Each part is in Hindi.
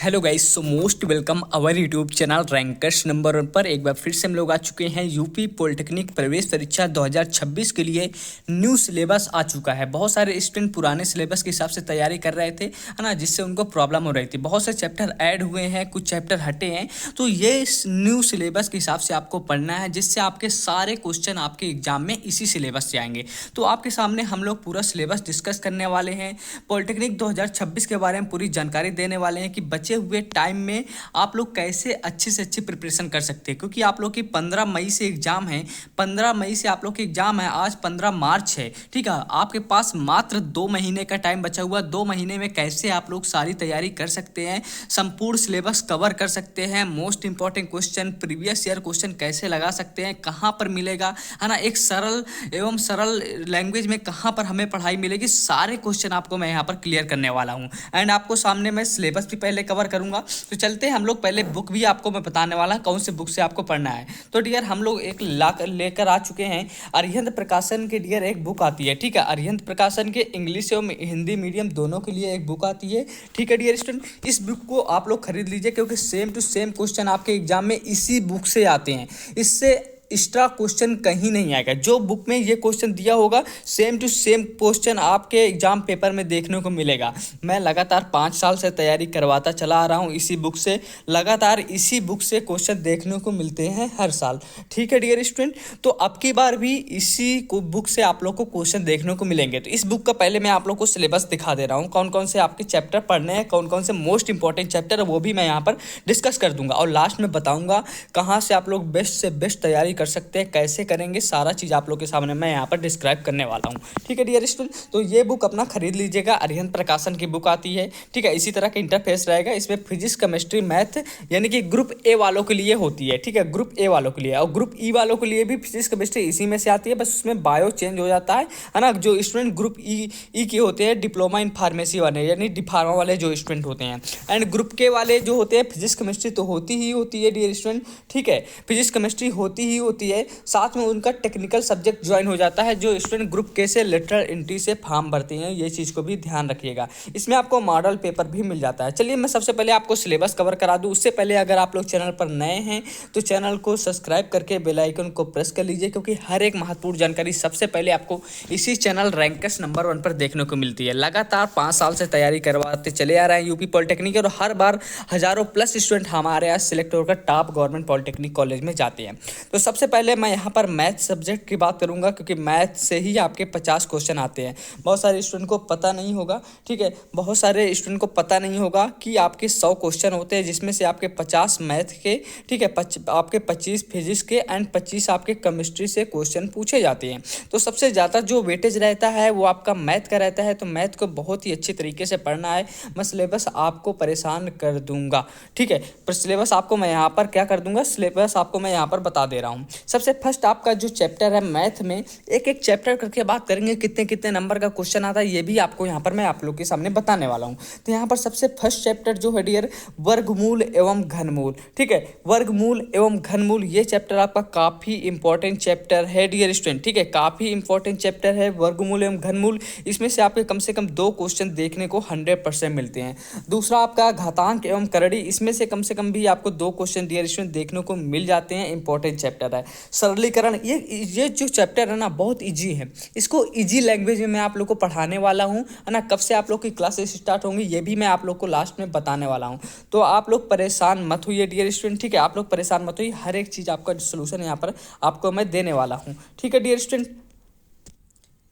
Hello guys, so most welcome our YouTube channel rankers number 1 पर। एक बार फिर से हम लोग आ चुके हैं। यूपी पॉलिटेक्निक प्रवेश परीक्षा 2026 के लिए न्यू सिलेबस आ चुका है। बहुत सारे स्टूडेंट पुराने सिलेबस के हिसाब से तैयारी कर रहे थे, है ना, जिससे उनको प्रॉब्लम हो रही थी। बहुत से चैप्टर ऐड हुए हैं, कुछ चैप्टर हटे हैं। तो ये न्यू सिलेबस के हिसाब से आपको पढ़ना है, जिससे आपके सारे क्वेश्चन आपके एग्जाम में इसी सिलेबस से आएंगे। तो आपके सामने हम लोग पूरा सिलेबस डिस्कस करने वाले हैं। पॉलिटेक्निक 2026 के बारे में पूरी जानकारी देने वाले हैं कि बच्चे हुए टाइम में आप लोग कैसे अच्छे से अच्छी प्रिपरेशन कर सकते हैं, क्योंकि आप लोग की 15 मई से एग्जाम है। 15 मई से आप लोग की एग्जाम है, आज 15 मार्च है। ठीक है, आपके पास मात्र 2 महीने का टाइम बचा हुआ। 2 महीने में कैसे आप लोग सारी तैयारी कर सकते हैं, संपूर्ण सिलेबस कवर कर सकते हैं, most important question, previous year question कैसे लगा सकते हैं, कहाँ पर मिलेगा, है ना, एक सरल एवं सरल लैंग्वेज में कहाँ पर हमें पढ़ाई मिलेगी, सारे क्वेश्चन आपको मैं यहाँ पर क्लियर करने वाला हूँ। एंड आपको सामने मैं सिलेबस भी पहले कवर करूंगा। तो चलते हैं हम लोग, पहले बुक भी आपको मैं बताने वाला कौन से बुक से आपको पढ़ना है। तो डियर हम लोग एक लेकर आ चुके हैं। अरिहंत प्रकाशन के डियर एक बुक आती है। ठीक है, अरिहंत प्रकाशन के इंग्लिश एवं हिंदी मीडियम दोनों के लिए एक बुक आती है। ठीक है डियर स्टूडेंट, इस बुक को आप लोग खरीद लीजिए, क्योंकि सेम टू सेम क्वेश्चन आपके एग्जाम में इसी बुक से आते हैं। इससे एक्स्ट्रा क्वेश्चन कहीं नहीं आएगा। जो बुक में ये क्वेश्चन दिया होगा, सेम टू सेम क्वेश्चन आपके एग्जाम पेपर में देखने को मिलेगा। मैं लगातार 5 साल से तैयारी करवाता चला आ रहा हूँ इसी बुक से। लगातार इसी बुक से क्वेश्चन देखने को मिलते हैं हर साल। ठीक है डियर स्टूडेंट, तो अब की बार भी इसी बुक से आप लोग को क्वेश्चन देखने को मिलेंगे। तो इस बुक का पहले मैं आप लोग को सिलेबस दिखा दे रहा हूँ, कौन कौन से आपके चैप्टर पढ़ने हैं, कौन कौन से मोस्ट इंपॉर्टेंट चैप्टर है, वो भी मैं यहाँ पर डिस्कस कर दूंगा। और लास्ट में बताऊंगा कहाँ से आप लोग बेस्ट से बेस्ट तैयारी कर सकते हैं, कैसे करेंगे, सारा चीज़ आप लोग के सामने मैं यहाँ पर डिस्क्राइब करने वाला हूँ। ठीक है डियर स्टूडेंट, तो ये बुक अपना खरीद लीजिएगा। अरिहंत प्रकाशन की बुक आती है। ठीक है, इसी तरह का इंटरफेस रहेगा। इसमें फिजिक्स, केमिस्ट्री, मैथ यानी कि ग्रुप ए वालों के लिए होती है। ठीक है, ग्रुप ए वालों के लिए। और ग्रुप ई वालों के लिए भी फिजिक्स केमिस्ट्री इसी में से आती है, बस उसमें बायो चेंज हो जाता है ना। जो स्टूडेंट ग्रुप ई के होते हैं, डिप्लोमा इन फार्मेसी वाले यानी डिफार्मा वाले जो स्टूडेंट होते हैं, एंड ग्रुप के वाले जो होते हैं, फिजिक्स केमिस्ट्री तो होती ही होती है डियर स्टूडेंट। ठीक है, फिजिक्स केमिस्ट्री होती ही होती है, साथ में उनका टेक्निकल सब्जेक्ट ज्वाइन हो जाता है। जो स्टूडेंट ग्रुप के से लेटरल एंट्री से फॉर्म भरते हैं, ये चीज़ को भी ध्यान रखिएगा। इसमें आपको मॉडल पेपर भी मिल जाता है। चलिए मैं सबसे पहले आपको सिलेबस कवर करा दूं। उससे पहले अगर आप लोग चैनल पर नए हैं तो चैनल को सब्सक्राइब करके बेल आइकन को प्रेस कर लीजिए, क्योंकि हर एक महत्वपूर्ण जानकारी सबसे पहले आपको इसी चैनल रैंकर्स नंबर 1 पर देखने को मिलती है। लगातार 5 साल से तैयारी करवाते चले आ रहे हैं यूपी पॉलिटेक्निक, और हर बार हजारों प्लस स्टूडेंट हमारे यहाँ सिलेक्ट होकर टॉप गवर्नमेंट पॉलिटेक्निक कॉलेज में जाते हैं। तो सबसे पहले मैं यहाँ पर मैथ सब्जेक्ट की बात करूंगा, क्योंकि मैथ से ही आपके 50 क्वेश्चन आते हैं। बहुत सारे स्टूडेंट को पता नहीं होगा। ठीक है, बहुत सारे स्टूडेंट को पता नहीं होगा कि आपके 100 क्वेश्चन होते हैं, जिसमें से आपके 50 मैथ के, ठीक है, आपके 25 फिजिक्स के एंड 25 आपके केमिस्ट्री से क्वेश्चन पूछे जाते हैं। तो सबसे ज़्यादा जो वेटेज रहता है वो आपका मैथ का रहता है। तो मैथ को बहुत ही अच्छी तरीके से पढ़ना है। मैं सिलेबस आपको परेशान कर दूंगा। ठीक है, पर सिलेबस आपको मैं यहाँ पर क्या कर दूंगा, सिलेबस आपको मैं यहाँ पर बता दे रहा हूँ। सबसे फर्स्ट आपका जो चैप्टर है मैथ में, एक एक चैप्टर करके बात करेंगे, कितने कितने नंबर का क्वेश्चन आता है, ये भी आपको यहाँ पर मैं आप लोग के सामने बताने वाला हूँ। तो यहाँ पर सबसे फर्स्ट चैप्टर जो है डियर, वर्गमूल एवं घनमूल। ठीक है, वर्गमूल एवं घनमूल, ये चैप्टर आपका काफी इंपॉर्टेंट चैप्टर है डियर स्टूडेंट। ठीक है, काफी इंपॉर्टेंट चैप्टर है वर्गमूल एवं घनमूल। इसमें से आपके कम से कम 2 क्वेश्चन देखने को 100% मिलते हैं। दूसरा आपका घातांक एवं करड़ी, इसमें से कम भी आपको 2 क्वेश्चन डियर स्टूडेंट देखने को मिल जाते हैं। इंपॉर्टेंट चैप्टर है। सरलीकरण, ये जो चैप्टर है ना, बहुत इजी है। इसको इजी लैंग्वेज में मैं आप लोग को पढ़ाने वाला हूँ, है ना। कब से आप लोग की क्लासेस स्टार्ट होंगी ये भी मैं आप लोग को लास्ट में बताने वाला हूँ। तो आप लोग परेशान मत होइए डियर स्टूडेंट। ठीक है, आप लोग परेशान मत होइए, हर एक चीज़ आपका सोल्यूशन यहाँ पर आपको मैं देने वाला हूँ। ठीक है डियर स्टूडेंट,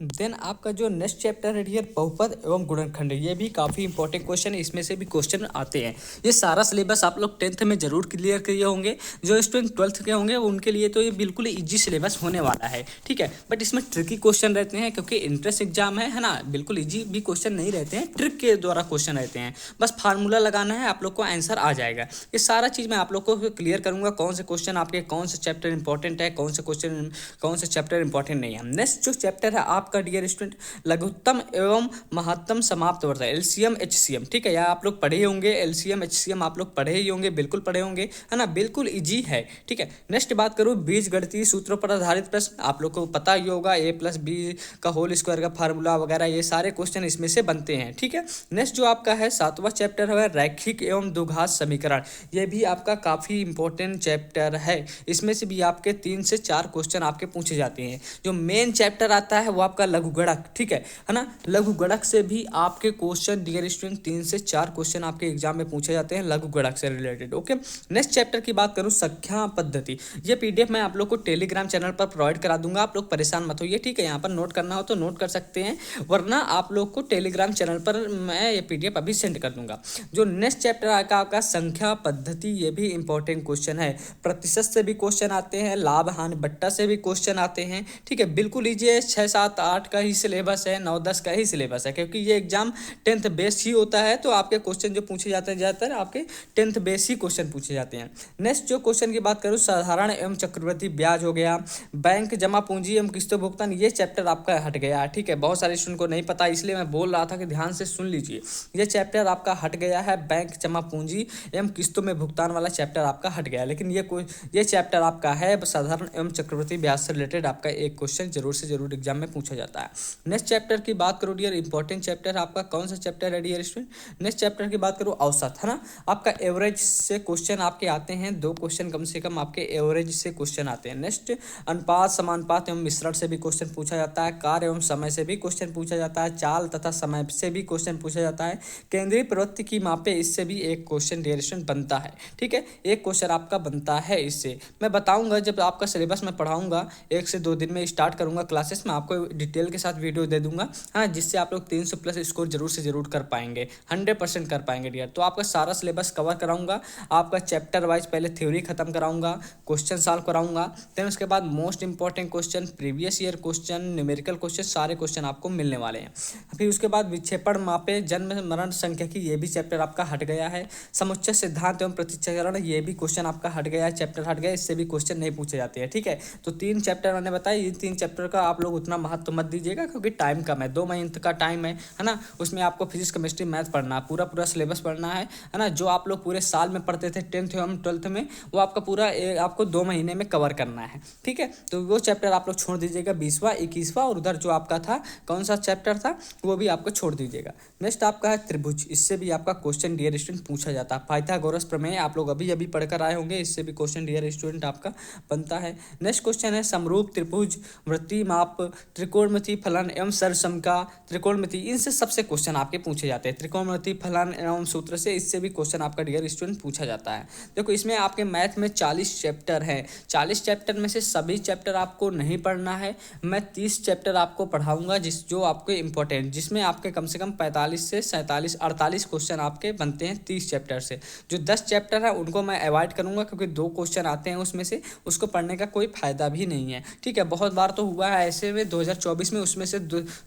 देन आपका जो नेक्स्ट चैप्टर है डियर, बहुपद एवं गुणनखंड, ये भी काफ़ी इंपॉर्टेंट क्वेश्चन है। इसमें से भी क्वेश्चन आते हैं। ये सारा सिलेबस आप लोग 10th में जरूर क्लियर किए होंगे। जो स्टूडेंट 12th के होंगे उनके लिए तो ये बिल्कुल इजी सिलेबस होने वाला है। ठीक है, बट इसमें ट्रिकी क्वेश्चन रहते हैं, क्योंकि इंट्रेंस एग्जाम है ना। बिल्कुल ईजी भी क्वेश्चन नहीं रहते हैं, ट्रिक के द्वारा क्वेश्चन रहते हैं। बस फार्मूला लगाना है, आप लोग को आंसर आ जाएगा। ये सारा चीज़ मैं आप लोग को क्लियर करूँगा, कौन से क्वेश्चन आपके, कौन से चैप्टर इंपॉर्टेंट है, कौन से चैप्टर इंपॉर्टेंट नहीं है। नेक्स्ट जो चैप्टर है आपके आपका डियर स्टूडेंट लघुत्तम एवं महत्तम समाप्त वर्ग है, एलसीएम एचसीएम। ठीक है, या आप लोग पढ़े होंगे एलसीएम एचसीएम, आप लोग पढ़े ही होंगे, बिल्कुल पढ़े होंगे, है ना, बिल्कुल इजी है। ठीक है, नेक्स्ट बात करूँ बीजगणितीय सूत्रों पर आधारित प्रश्न, आप लोग को पता ही होगा a+b का होल स्क्वायर का फार्मूला वगैरह ये सारे क्वेश्चन इसमें से बनते हैं। ठीक है, नेक्स्ट जो आपका है 7वां चैप्टर है रैखिक एवं द्विघात समीकरण, ये भी आपका काफी इंपॉर्टेंट चैप्टर है। इसमें से भी आपके 3 से 4 क्वेश्चन आपके पूछे जाते हैं। जो मेन चैप्टर आता है वो आपका लघुगणक, ठीक है ना, लघुगणक से भी आपके क्वेश्चन डियर स्टूडेंट 3 से 4 क्वेश्चन आपके एग्जाम में पूछे जाते हैं लघुगणक से रिलेटेड। ओके, नेक्स्ट चैप्टर की बात करूं संख्या पद्धति, ये पीडीएफ मैं आप लोग को टेलीग्राम चैनल पर प्रोवाइड करा दूंगा, आप लोग परेशान मत होइए। ठीक है, यहाँ पर नोट करना हो तो नोट कर सकते हैं, वरना आप लोग को टेलीग्राम चैनल पर मैं ये पीडीएफ अभी सेंड कर दूंगा। जो नेक्स्ट चैप्टर आएगा आपका संख्या पद्धति, ये भी इंपॉर्टेंट क्वेश्चन है, प्रतिशत से भी क्वेश्चन आते हैं, लाभ हानि बट्टा से भी क्वेश्चन आते हैं। ठीक है, बिल्कुल लीजिए 6, 7, 8 का ही सिलेबस है, 9, 10 का ही सिलेबस है, क्योंकि ये एग्जाम 10th बेस ही होता है, तो आपके क्वेश्चन जो पूछे जाते हैं ज़्यादातर आपके 10th बेस ही क्वेश्चन पूछे जाते हैं। नेक्स्ट जो क्वेश्चन की बात करूँ साधारण एवं चक्रवृद्धि ब्याज हो गया, बैंक जमा पूंजी एवं किस्तों भुगतान, ये चैप्टर आपका हट गया है। ठीक है, बहुत सारे स्टूडेंट को नहीं पता, इसलिए मैं बोल रहा था कि ध्यान से सुन लीजिए, ये चैप्टर आपका हट गया है, बैंक जमा पूंजी एवं किस्तों में भुगतान वाला चैप्टर आपका हट गया है। लेकिन ये चैप्टर आपका है साधारण एवं चक्रवृद्धि ब्याज से रिलेटेड, आपका एक क्वेश्चन जरूर से जरूर एग्जाम में पूछा जाता है। नेक्स्ट चैप्टर की बात करूँ डियर, इंपॉर्टेंट चैप्टर आपका कौन सा चैप्टर है डियर स्टूडेंट, नेक्स्ट चैप्टर की बात करूँ औसत, है ना, आपका एवरेज से क्वेश्चन आपके आते हैं, 2 क्वेश्चन कम से कम आपके एवरेज से क्वेश्चन आते हैं। नेक्स्ट अनुपात समानुपात एवं मिश्रण से भी क्वेश्चन पूछा जाता है, कार्य एवं समय से भी क्वेश्चन पूछा जाता है, चाल तथा समय से भी क्वेश्चन पूछा जाता है, केंद्रीय प्रवृत्ति की मापे, इससे भी एक क्वेश्चन डियर स्टूडेंट बनता है। ठीक है, एक क्वेश्चन आपका बनता है, इससे मैं बताऊंगा जब आपका सिलेबस मैं पढ़ाऊंगा, 1 से 2 दिन में स्टार्ट करूंगा क्लासेस में, आपको डिटेल के साथ वीडियो दे दूंगा, हाँ, जिससे आप लोग 300 प्लस स्कोर जरूर से जरूर कर पाएंगे, 100% कर पाएंगे डियर। तो आपका सारा सिलेबस कवर कराऊंगा, आपका चैप्टर वाइज पहले थ्योरी खत्म कराऊंगा, क्वेश्चन सॉल्व कराऊंगा, देन उसके बाद most important question, previous year question, numerical question, सारे क्वेश्चन आपको मिलने वाले हैं। फिर उसके बाद विक्षेपण मापे, जन्म मरण संख्या की, ये भी चैप्टर आपका हट गया है, समुच्चय सिद्धांत एवं प्रतिच्छेदन, ये भी क्वेश्चन आपका हट गया है, चैप्टर हट गया, इससे भी क्वेश्चन नहीं पूछे जाते हैं। ठीक है, तो 3 चैप्टर मैंने बताया, ये 3 चैप्टर का आप लोग उतना महत्व मत दीजिएगा, क्योंकि टाइम कम है, 2 महीने का टाइम है ना, उसमें आपको फिजिक्स केमिस्ट्री मैथ पढ़ना है, पूरा सिलेबस पढ़ना है ना, जो आप लोग पूरे साल में पढ़ते थे 10th एवं 12th में, वो आपका पूरा आपको 2 महीने में कवर करना है। ठीक है, तो वो चैप्टर आप लोग छोड़ दीजिएगा, 20वां 21वां, और उधर जो आपका था कौन सा चैप्टर था वो भी आपको छोड़ दीजिएगा। नेक्स्ट आपका है त्रिभुज, इससे भी आपका क्वेश्चन डियर स्टूडेंट पूछा जाता है, पाइथागोरस प्रमेय आप लोग अभी अभी पढ़कर आए होंगे, इससे भी क्वेश्चन डियर स्टूडेंट आपका बनता है। नेक्स्ट क्वेश्चन है समरूप त्रिभुज, वृत्तीय माप, त्रिकोणमिति फलन एवं सर्वसमका त्रिकोणमिति, इनसे सबसे क्वेश्चन आपके पूछे जाते हैं, त्रिकोणमिति फलन एवं सूत्र से, इससे भी क्वेश्चन आपका डियर स्टूडेंट पूछा जाता है। देखो इसमें आपके मैथ में 40 चैप्टर हैं, 40 चैप्टर में से सभी चैप्टर आपको नहीं पढ़ना है, मैं 30 चैप्टर आपको पढ़ाऊंगा जो आपके इंपॉर्टेंट, जिसमें आपके कम से कम 45 से 47 48 क्वेश्चन आपके बनते हैं 30 चैप्टर से। जो 10 चैप्टर है उनको मैं अवॉइड करूंगा, क्योंकि 2 क्वेश्चन आते हैं उसमें से, उसको पढ़ने का कोई फायदा भी नहीं है। ठीक है, बहुत बार तो हुआ है ऐसे में 2024 में, उसमें से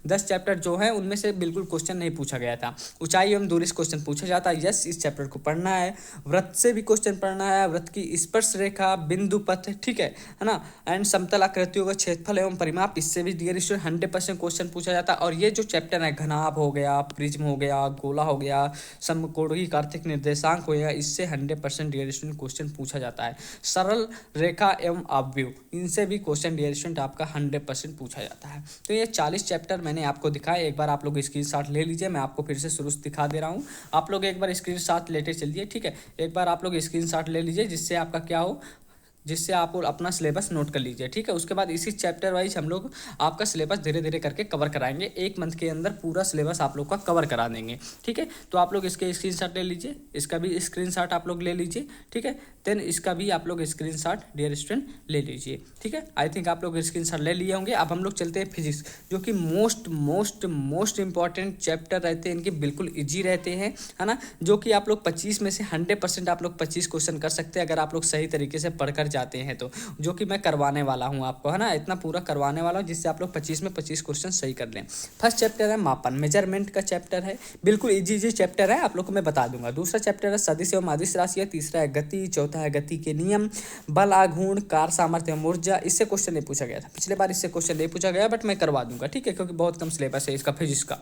10 चैप्टर जो है उनमें से बिल्कुल क्वेश्चन नहीं पूछा गया था। ऊंचाई एवं दूरी से क्वेश्चन पूछा जाता है, यस, इस चैप्टर को पढ़ना है। वृत्त से भी क्वेश्चन पढ़ना है, वृत्त की स्पर्श रेखा, बिंदु पथ, ठीक है ना, एंड समतल आकृतियों का क्षेत्रफल एवं परिमाप, इससे भी डियर स्टूडेंट 100% क्वेश्चन पूछा जाता है। और ये जो चैप्टर है घनाभ हो गया, प्रिज्म हो गया, गोला हो गया, समकोणीय कार्तिक निर्देशांक हो गया, इससे 100% डियर स्टूडेंट क्वेश्चन पूछा जाता है। सरल रेखा एवं अवयव, इनसे भी क्वेश्चन डियर स्टूडेंट आपका 100% पूछा जाता है। तो ये 40 चैप्टर मैंने आपको दिखाया, एक बार आप लोग स्क्रीनशॉट ले लीजिए, मैं आपको फिर से शुरू से दिखा दे रहा हूँ, आप लोग एक बार स्क्रीनशॉट लेते चलिए। ठीक है, एक बार आप लोग स्क्रीनशॉट ले लीजिए, जिससे आपका क्या हो, जिससे आप अपना सिलेबस नोट कर लीजिए। ठीक है, उसके बाद इसी चैप्टर वाइज हम लोग आपका सिलेबस धीरे धीरे करके कवर कराएंगे, 1 मंथ के अंदर पूरा सिलेबस आप लोग का कवर करा देंगे। ठीक है, तो आप लोग इसके स्क्रीनशॉट ले लीजिए, इसका भी स्क्रीनशॉट आप लोग ले लीजिए। ठीक है, देन इसका भी आप लोग स्क्रीनशॉट डियर स्टूडेंट ले लीजिए। ठीक है, आई थिंक आप लोग स्क्रीनशॉट ले लिए होंगे। अब हम लोग चलते हैं फिजिक्स, जो कि मोस्ट इंपॉर्टेंट चैप्टर रहते हैं, इनके बिल्कुल ईजी रहते हैं, है ना, जो कि आप लोग 25 में से 100% आप लोग 25 क्वेश्चन कर सकते हैं, अगर आप लोग सही तरीके से पढ़कर जाते हैं तो, जो कि मैं करवाने वाला हूँ आपको, है ना, इतना पूरा करवाने वाला हूँ जिससे आप लोग 25 में 25 क्वेश्चन सही कर लें। फर्स्ट चैप्टर है मापन, मेजरमेंट का चैप्टर है, बिल्कुल इजी चैप्टर है, आप लोग को मैं बता दूंगा। दूसरा चैप्टर है सदिश एवं अदिश राशि, तीसरा है गति, चौथा है गति के नियम, बल आघूर्ण, कार सामर्थ्य एवं ऊर्जा। इससे क्वेश्चन नहीं पूछा गया था पिछले बार, इससे क्वेश्चन नहीं पूछा गया, बट मैं करवा दूंगा, ठीक है, क्योंकि बहुत कम सिलेबस है इसका फिजिक्स का।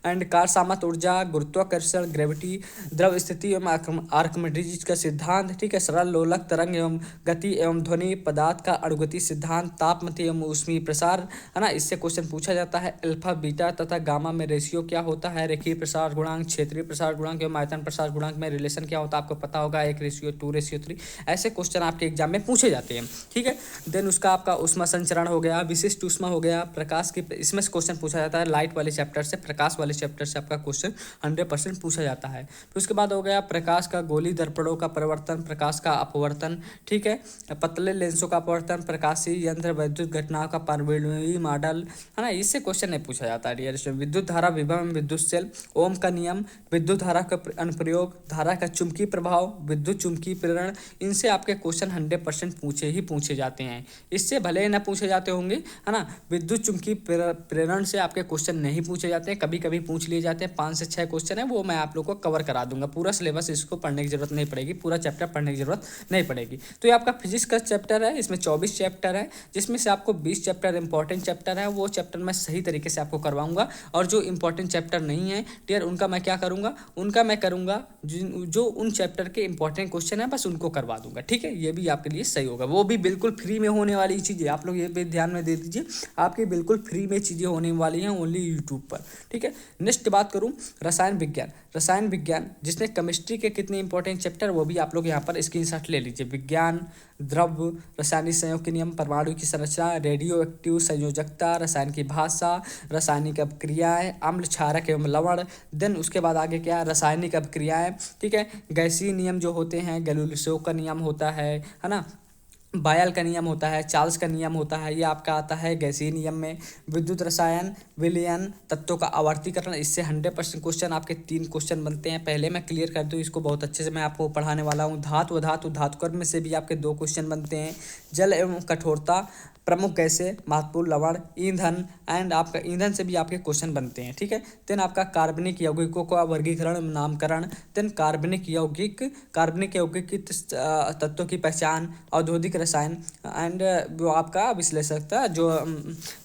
एंड कार सामर्थ्य, ऊर्जा, गुरुत्वाकर्षण, ग्रेविटी, द्रव स्थिति एवं आर्किमिडीज का सिद्धांत, ठीक है, सरल लोलक तरंग एवं गति एवं ध्वनि, पदार्थ का अणुगति सिद्धांत, तापमति एवं ऊष्मीय प्रसार, है ना, इससे क्वेश्चन पूछा जाता है। अल्फा बीटा तथा गामा में रेशियो क्या होता है, रेखीय प्रसार गुणांक, क्षेत्रीय प्रसार गुणांक एवं आयतन प्रसार गुणांक में रिलेशन क्या होता है आपको पता होगा, 1:2:3। ऐसे क्वेश्चन आपके एग्जाम में पूछे जाते हैं, ठीक है। देन उसका आपका ऊष्मा संचरण हो गया, विशिष्ट ऊष्मा हो गया, प्रकाश की, इसमें से क्वेश्चन पूछा जाता है। लाइट वाले चैप्टर से, प्रकाश वाले चैप्टर से आपका क्वेश्चन 100% पूछा जाता है। फिर उसके बाद हो गया प्रकाश का गोली दर्पणों का परिवर्तन, प्रकाश का अपवर्तन, ठीक है, पतले लेंसों का अपवर्तन, प्रकाशीय यंत्र, विद्युत घटनाओं का परमाणु मॉडल, है ना, इससे क्वेश्चन नहीं पूछा जाता है डियर स्टूडेंट। विद्युत धारा, विभव, विद्युत सेल, ओम का नियम, विद्युत धारा का अनुप्रयोग, धारा का चुंबकीय प्रभाव, विद्युत चुंबकीय प्रेरण, इनसे आपके क्वेश्चन 100% पूछे जाते हैं। इससे भले ही ना पूछे जाते होंगे, है ना, विद्युत चुंबकीय प्रेरण से आपके क्वेश्चन नहीं पूछे जाते हैं, कभी कभी पूछ लिए जाते हैं। 5 से 6 क्वेश्चन है, वो मैं आप लोग को कवर करा दूंगा। पूरा सिलेबस इसको पढ़ने की जरूरत नहीं पड़ेगी, पूरा चैप्टर पढ़ने की जरूरत नहीं पड़ेगी। तो ये आपका फिजिक्स का चैप्टर है, इसमें 24 चैप्टर है, जिसमें से आपको 20 चैप्टर इंपॉर्टेंट चैप्टर है, वो चैप्टर मैं सही तरीके से आपको करवाऊंगा। और जो इंपॉर्टेंट चैप्टर नहीं है डियर, उनका मैं क्या करूंगा, उनका मैं करूंगा जो उन चैप्टर के इंपॉर्टेंट क्वेश्चन है बस उनको करवा दूंगा, ठीक है। ये भी आपके लिए सही होगा, वो भी बिल्कुल फ्री में होने वाली चीज़ें, आप लोग ये भी ध्यान में दे दीजिए, आपकी बिल्कुल फ्री में चीज़ें होने वाली हैं ओनली यूट्यूब पर, ठीक है। नेक्स्ट बात करूँ रसायन विज्ञान, रसायन विज्ञान जिसने केमिस्ट्री के कितने इंपॉर्टेंट चैप्टर, वो भी आप लोग यहाँ पर स्क्रीनशॉट ले लीजिए। विज्ञान, द्रव्य, रासायनिक संयोग के नियम, परमाणु की संरचना, रेडियो एक्टिव संयोजकता, रसायन की भाषा, रासायनिक अपक्रियाएं, अम्ल, क्षारक एवं लवण। देन उसके बाद आगे क्या है, रासायनिक अपक्रियाएं, ठीक है, गैसीय नियम जो होते हैं, गैलीलियो का नियम होता है ना, बायल का नियम होता है, चार्ल्स का नियम होता है, ये आपका आता है गैसीय नियम में। विद्युत रसायन, विलयन, तत्वों का आवर्तीकरण, इससे 100% क्वेश्चन आपके 3 क्वेश्चन बनते हैं। पहले मैं क्लियर कर दूँ इसको, बहुत अच्छे से मैं आपको पढ़ाने वाला हूँ। धातु, धातुकर्म में से भी आपके 2 क्वेश्चन बनते हैं। जल एवं कठोरता, प्रमुख गैसें, महत्वपूर्ण लवण, ईंधन, एंड आपका ईंधन से भी आपके क्वेश्चन बनते हैं, ठीक है। देन आपका कार्बनिक यौगिकों का वर्गीकरण, नामकरण, देन कार्बनिक यौगिक तत्वों की पहचान, औद्योगिक रसायन, एंड वो आपका विश्लेषकता, जो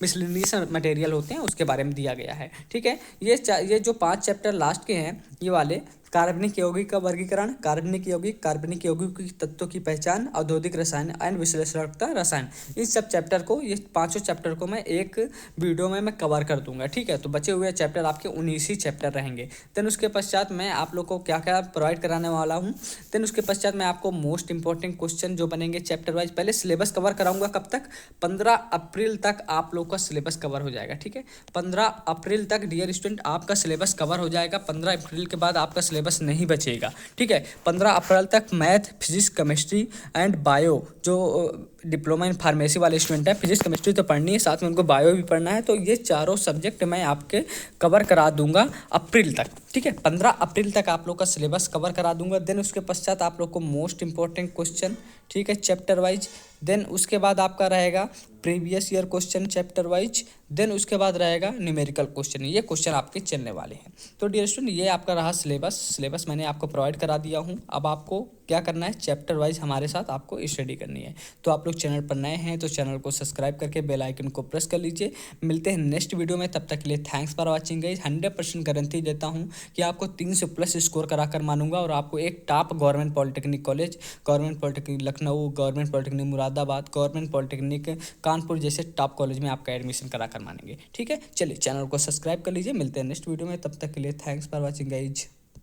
मिसलिनियस मटेरियल होते हैं उसके बारे में दिया गया है, ठीक है। ये जो 5 चैप्टर लास्ट के हैं, ये वाले कार्बनिक यौगिक का वर्गीकरण, कार्बनिक यौगिक की तत्वों की पहचान, औद्योगिक रसायन एंड विश्लेषणात्मक रसायन, इस सब चैप्टर को, ये 5 चैप्टर को मैं एक वीडियो में मैं कवर कर दूंगा, ठीक है। तो बचे हुए चैप्टर आपके 19 ही चैप्टर रहेंगे। देन उसके पश्चात मैं आप लोग को क्या क्या प्रोवाइड कराने वाला हूँ। देन उसके पश्चात मैं आपको मोस्ट इंपॉर्टेंट क्वेश्चन जो बनेंगे चैप्टर वाइज, पहले सिलेबस कवर कराऊंगा। कब तक? 15 अप्रैल तक आप लोग का सिलेबस कवर हो जाएगा, ठीक है। 15 अप्रैल तक डियर स्टूडेंट आपका सिलेबस कवर हो जाएगा। 15 अप्रैल के बाद आपका सिलेबस नहीं बचेगा, ठीक है। 15 अप्रैल तक math, physics, chemistry and bio, जो डिप्लोमा इन फार्मेसी वाले स्टूडेंट है, फिजिक्स केमिस्ट्री तो पढ़नी है, साथ में उनको बायो भी पढ़ना है, तो ये चारों सब्जेक्ट मैं आपके कवर करा दूंगा अप्रैल तक, ठीक है। 15 अप्रैल तक आप लोग का सिलेबस कवर करा दूंगा। देन उसके पश्चात आप लोग को मोस्ट इंपॉर्टेंट क्वेश्चन, ठीक है, चैप्टर वाइज। देन उसके बाद आपका रहेगा previous year question chapter wise. Then उसके बाद रहेगा न्यूमेरिकल क्वेश्चन, ये क्वेश्चन आपके चलने वाले हैं। तो डियर स्टूडेंट ये आपका रहा सिलेबस मैंने आपको प्रोवाइड करा दिया हूँ। अब आपको क्या करना है, चैप्टर वाइज हमारे साथ आपको स्टडी करनी है। तो आप लोग चैनल पर नए हैं तो चैनल को सब्सक्राइब करके बेल आइकन को प्रेस कर लीजिए। मिलते हैं नेक्स्ट वीडियो में, तब तक के लिए thanks for watching guys. 100% guarantee देता हूँ कि आपको 300+ स्कोर कराकर मानूंगा और आपको एक top government polytechnic college, government polytechnic Lucknow, government polytechnic Moradabad, government polytechnic Kanpur जैसे टॉप कॉलेज में आपका एडमिशन कराकर मानेंगे, ठीक है। चलिए चैनल को सब्सक्राइब कर लीजिए। मिलते हैं नेक्स्ट वीडियो में, तब तक के लिए थैंक्स फॉर वॉचिंग गाइज।